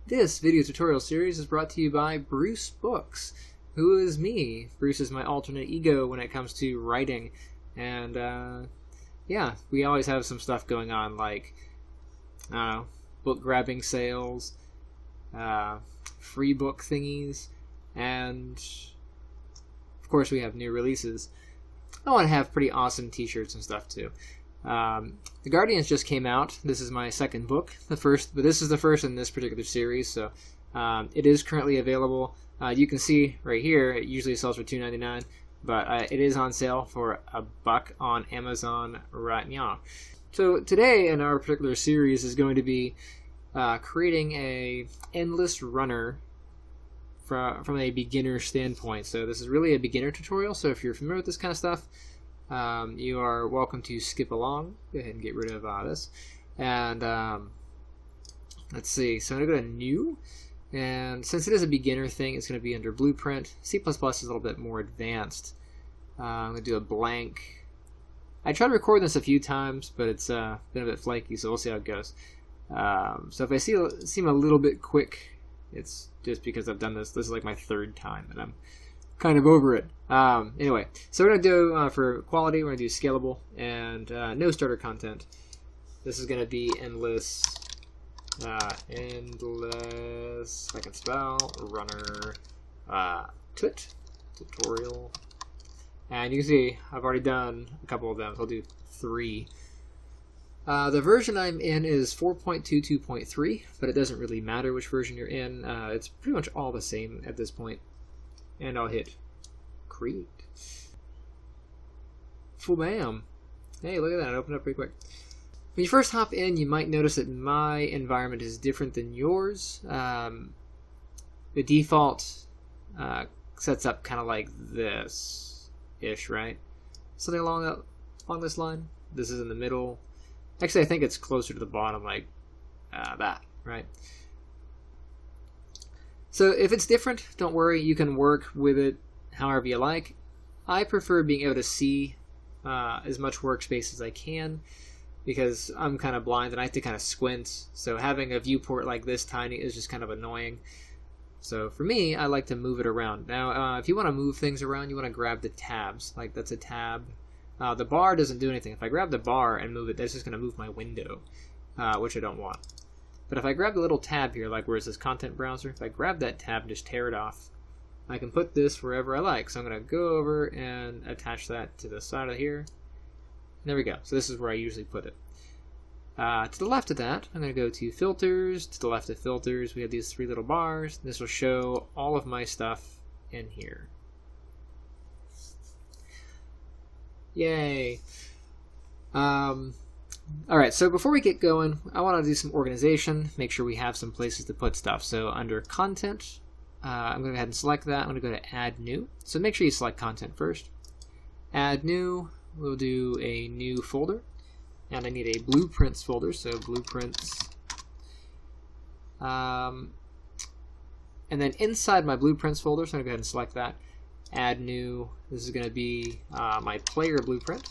This video tutorial series is brought to you by Bruce Books, who is me. Bruce is my alternate ego when it comes to writing, and yeah, we always have some stuff going on, like, I don't know, book grabbing sales, free book thingies, and of course we have new releases. I want to have pretty awesome t-shirts and stuff too. The Guardians just came out. This is my second book, but this is the first in this particular series, so it is currently available. You can see right here, it usually sells for $2.99, but it is on sale for $1 on Amazon right now. So today in our particular series is going to be creating a endless runner from a beginner standpoint. So this is really a beginner tutorial, so if you're familiar with this kind of stuff, you are welcome to skip along. Go ahead and get rid of this. And let's see, so I'm going to go to New, and since it is a beginner thing, it's going to be under Blueprint. C++ is a little bit more advanced. I'm going to do a blank. I tried to record this a few times, but it's been a bit flaky, so we'll see how it goes. So if I seem a little bit quick, it's just because I've done this. This is like my third time, and I'm kind of over it. Anyway, so we're going to do, for quality, we're going to do scalable and no starter content. This is going to be endless, endless, I can spell, runner, tutorial. And you can see I've already done a couple of them, so I'll do 3. The version I'm in is 4.22.3, but it doesn't really matter which version you're in. It's pretty much all the same at this point. And I'll hit create. Full bam. Hey, look at that, it opened up pretty quick. When you first hop in, you might notice that my environment is different than yours. The default sets up kind of like this-ish, right? Something along this line. This is in the middle. Actually, I think it's closer to the bottom, like that, right? So if it's different, don't worry, you can work with it however you like. I prefer being able to see as much workspace as I can because I'm kind of blind and I have to kind of squint, so having a viewport like this tiny is just kind of annoying. So for me, I like to move it around. Now, if you want to move things around, you want to grab the tabs, like that's a tab. The bar doesn't do anything. If I grab the bar and move it, that's just going to move my window, which I don't want. But if I grab the little tab here, like where it says Content Browser, if I grab that tab and just tear it off, I can put this wherever I like. So I'm going to go over and attach that to the side of here. And there we go. So this is where I usually put it. To the left of that, I'm going to go to Filters. To the left of Filters, we have these 3 little bars. This will show all of my stuff in here. Yay! Alright, so before we get going, I want to do some organization, make sure we have some places to put stuff. So under Content, I'm going to go ahead and select that. I'm going to go to Add New. So make sure you select Content first. Add New, we'll do a new folder. And I need a Blueprints folder, so Blueprints. And then inside my Blueprints folder, so I'm going to go ahead and select that. Add New, this is going to be my player blueprint.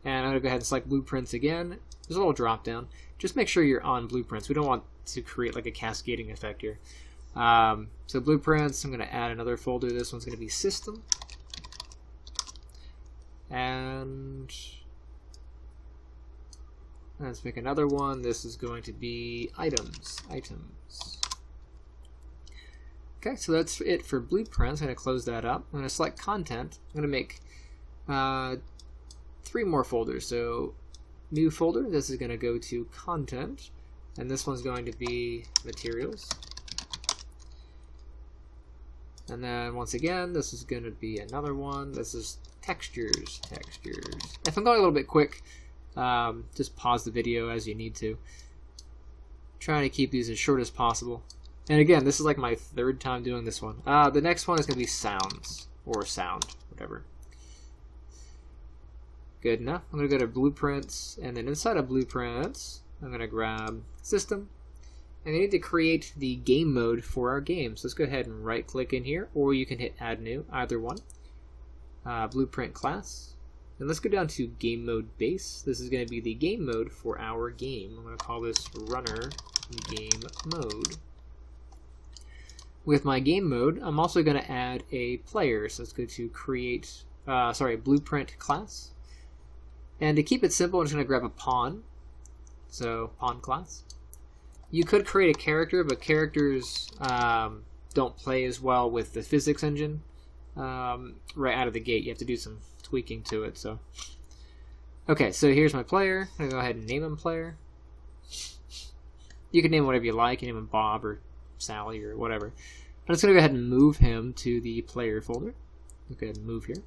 And I'm going to go ahead and select Blueprints again. There's a little drop down. Just make sure you're on Blueprints. We don't want to create like a cascading effect here. So Blueprints, I'm going to add another folder. This one's going to be System. And let's make another one. This is going to be Items. Okay, so that's it for Blueprints. I'm going to close that up. I'm going to select Content. I'm going to make 3 more folders. So new folder, this is going to go to Content, and this one's going to be Materials. And then once again, this is going to be another one. This is Textures. If I'm going a little bit quick, just pause the video as you need to. Trying to keep these as short as possible. And again, this is like my 3rd time doing this one. The next one is going to be Sounds, or Sound, whatever. Good enough. I'm going to go to Blueprints, and then inside of Blueprints, I'm going to grab System. And I need to create the game mode for our game. So let's go ahead and right click in here, or you can hit Add New, either one. Blueprint Class. And let's go down to Game Mode Base. This is going to be the game mode for our game. I'm going to call this Runner game mode. With my game mode, I'm also going to add a player. So let's go to create, blueprint class. And to keep it simple, I'm just going to grab a pawn. So pawn class. You could create a character, but characters don't play as well with the physics engine right out of the gate. You have to do some tweaking to it. So, okay, so here's my player. I'm going to go ahead and name him player. You can name him whatever you like. You name him Bob or Sally or whatever. I'm just going to go ahead and move him to the player folder. Go ahead and move here.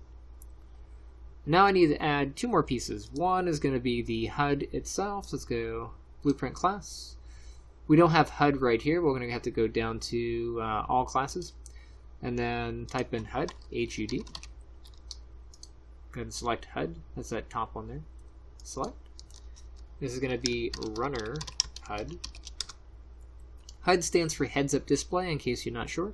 Now I need to add two more pieces. One is going to be the HUD itself. So let's go blueprint class. We don't have HUD right here. We're going to have to go down to all classes and then type in HUD, H-U-D. Go ahead and select HUD. That's that top one there. Select. This is going to be runner HUD. HUD stands for heads-up display, in case you're not sure.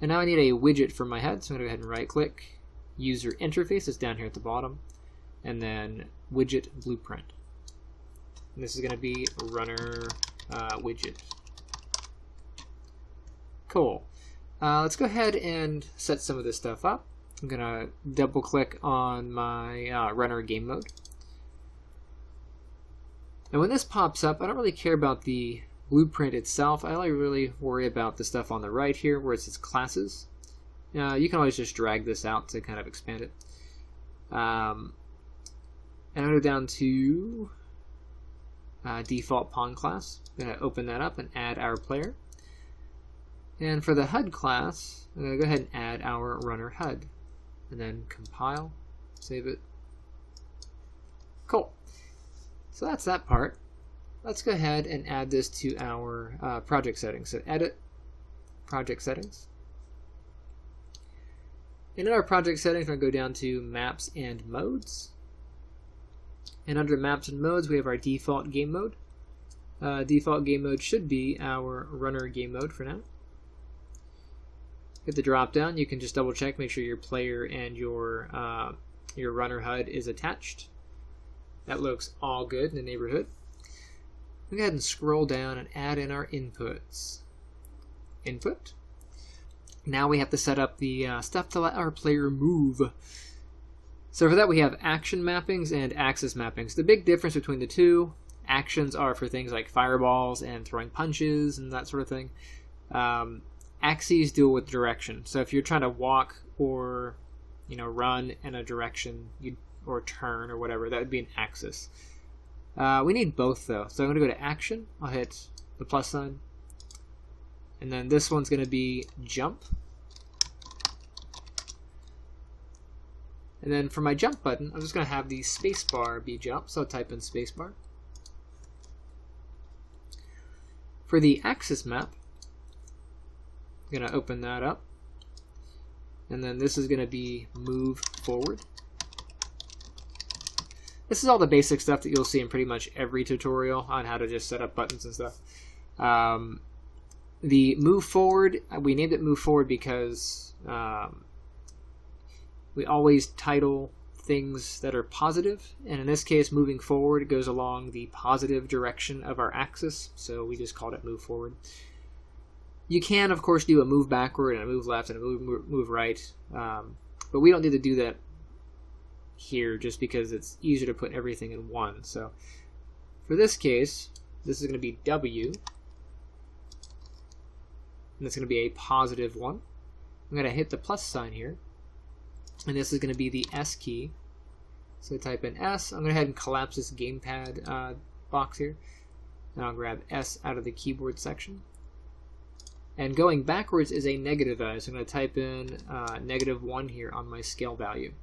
And now I need a widget for my HUD, so I'm going to go ahead and right-click. User interface is down here at the bottom. And then widget blueprint. And this is going to be runner widget. Cool. Let's go ahead and set some of this stuff up. I'm going to double-click on my runner game mode. And when this pops up, I don't really care about the blueprint itself. I only really worry about the stuff on the right here where it says classes. You can always just drag this out to kind of expand it. And I'll go down to default pawn class. I'm going to open that up and add our player. And for the HUD class, I'm going to go ahead and add our runner HUD. And then compile, save it. Cool. So that's that part. Let's go ahead and add this to our project settings. So edit, project settings. And in our project settings, we're going to go down to maps and modes. And under maps and modes, we have our default game mode. Default game mode should be our runner game mode for now. Hit the drop down. You can just double check, make sure your player and your runner HUD is attached. That looks all good in the neighborhood. Go ahead and scroll down and add in our inputs. Input. Now we have to set up the stuff to let our player move. So for that we have action mappings and axis mappings. The big difference between the two, actions are for things like fireballs and throwing punches and that sort of thing. Axes deal with direction. So if you're trying to walk or run in a direction, or turn or whatever, that would be an axis. We need both though. So I'm going to go to action. I'll hit the plus sign. And then this one's going to be jump. And then for my jump button, I'm just going to have the spacebar be jump. So I'll type in spacebar. For the axis map, I'm going to open that up. And then this is going to be move forward. This is all the basic stuff that you'll see in pretty much every tutorial on how to just set up buttons and stuff. The move forward, we named it move forward because we always title things that are positive, and in this case moving forward goes along the positive direction of our axis, so we just called it move forward. You can of course do a move backward and a move left and a move right, but we don't need to do that here just because it's easier to put everything in one. So for this case, this is going to be W, and it's going to be a positive one. I'm going to hit the plus sign here, and this is going to be the S key. So type in S. I'm going to go ahead and collapse this gamepad box here, and I'll grab S out of the keyboard section. And going backwards is a negative value, so I'm going to type in -1 here on my scale value.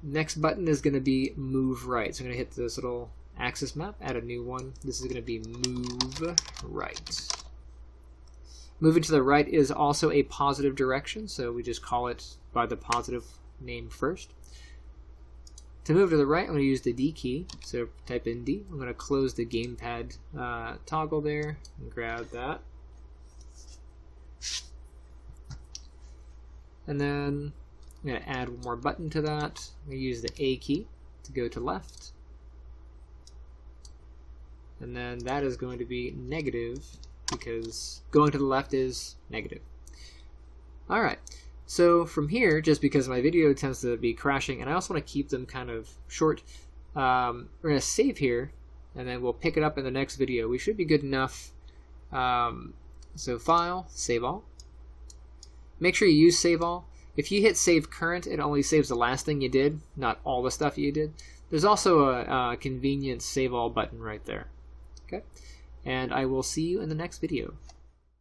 Next button is going to be move right. So I'm going to hit this little axis map, add a new one. This is going to be move right. Moving to the right is also a positive direction, so we just call it by the positive name first. To move to the right, I'm going to use the D key, so type in D. I'm going to close the gamepad toggle there and grab that. And then I'm going to add one more button to that. I'm going to use the A key to go to left. and then that is going to be negative because going to the left is negative. Alright, so from here, just because my video tends to be crashing, and I also want to keep them kind of short, we're going to save here, and then we'll pick it up in the next video. We should be good enough. So File, Save All. Make sure you use Save All. If you hit Save Current, it only saves the last thing you did, not all the stuff you did. There's also a convenient Save All button right there. Okay, and I will see you in the next video.